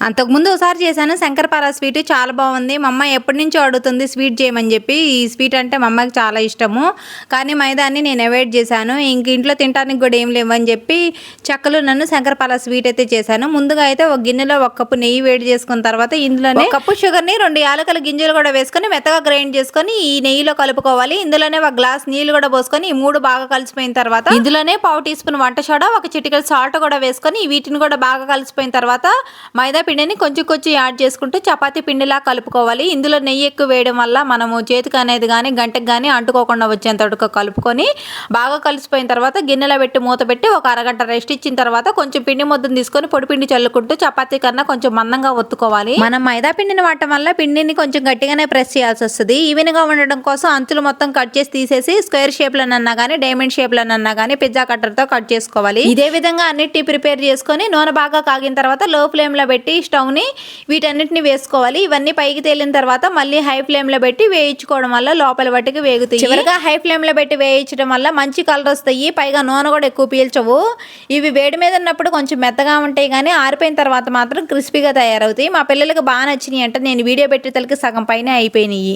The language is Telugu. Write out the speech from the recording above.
అంతకుముందు ఒకసారి చేశాను శంకరపార స్వీట్, చాలా బాగుంది. మా అమ్మ ఎప్పటి నుంచో అడుగుతుంది స్వీట్ చేయమని చెప్పి. ఈ స్వీట్ అంటే మా అమ్మకి చాలా ఇష్టము. కానీ మైదాన్ని నేను అవాయిడ్ చేశాను. ఇంక ఇంట్లో తినడానికి కూడా ఏం లేవని చెప్పి చెక్కలు నన్ను శంకరపార స్వీట్ అయితే చేశాను. ముందుగా అయితే ఒక గిన్నెలో 1 కప్పు నెయ్యి వేడి చేసుకున్న తర్వాత ఇందులోనే 1 కప్పు షుగర్ని 2 యాలకుల గింజలు కూడా వేసుకొని మెత్తగా గ్రైండ్ చేసుకొని ఈ నెయ్యిలో కలుపుకోవాలి. ఇందులోనే 1 గ్లాస్ నీళ్లు కూడా పోసుకొని ఈ 3 బాగా కలిసిపోయిన తర్వాత ఇందులోనే 1/2 టీ స్పూన్ వంట సోడా, 1 చిటికెడు సాల్ట్ కూడా వేసుకొని వీటిని కూడా బాగా కలిసిపోయిన తర్వాత మైదా పిండిని కొంచెం కొంచెం యాడ్ చేసుకుంటూ చపాతీ పిండిలా కలుపుకోవాలి. ఇందులో నెయ్యి ఎక్కువ వేయడం వల్ల మనము చేతికి అనేది కానీ గంటకు కానీ అంటుకోకుండా వచ్చేంత వరకు కలుపుకొని బాగా కలిసిపోయిన తర్వాత గిన్నెలో పెట్టి మూత పెట్టి ఒక అరగంట రెస్ట్ ఇచ్చిన తర్వాత కొంచెం పిండి ముద్దను తీసుకొని పొడి పిండి చల్లుకుంటూ చపాతీ కన్నా కొంచెం మందంగా ఒత్తుకోవాలి. మనం మైదా పిండిని వాడటం వల్ల పిండిని కొంచెం గట్టిగానే ప్రెస్ చేయాల్సి వస్తుంది. ఈవెన్గా ఉండడం కోసం అంచులు మొత్తం కట్ చేసి తీసేసి స్క్వేర్ షేప్లోనన్నా కానీ డైమండ్ షేప్లోనన్నా కానీ పిజ్జా కట్టర్తో కట్ చేసుకోవాలి. ఇదే విధంగా అన్నిటి ప్రిపేర్ చేసుకొని నూనె బాగా కాగిన తర్వాత లో ఫ్లేమ్లో పెట్టి స్టవ్ని వీటన్నిటిని వేసుకోవాలి. ఇవన్నీ పైకి తేలిన తర్వాత మళ్ళీ హై ఫ్లేమ్లో పెట్టి వేయించుకోవడం వల్ల లోపల వాటికి వేగుతాయి. చివరిగా హై ఫ్లేమ్లో పెట్టి వేయించడం వల్ల మంచి కలర్ వస్తాయి. పైగా నూనె కూడా ఎక్కువ పీల్చవు. ఇవి వేడి మీద ఉన్నప్పుడు కొంచెం మెత్తగా ఉంటాయి కానీ ఆరిపోయిన తర్వాత మాత్రం క్రిస్పీగా తయారవుతాయి. మా పిల్లలకి బాగా నచ్చినాయి అంటే నేను వీడియో పెట్టేతలకి సగం పైన అయిపోయినాయి.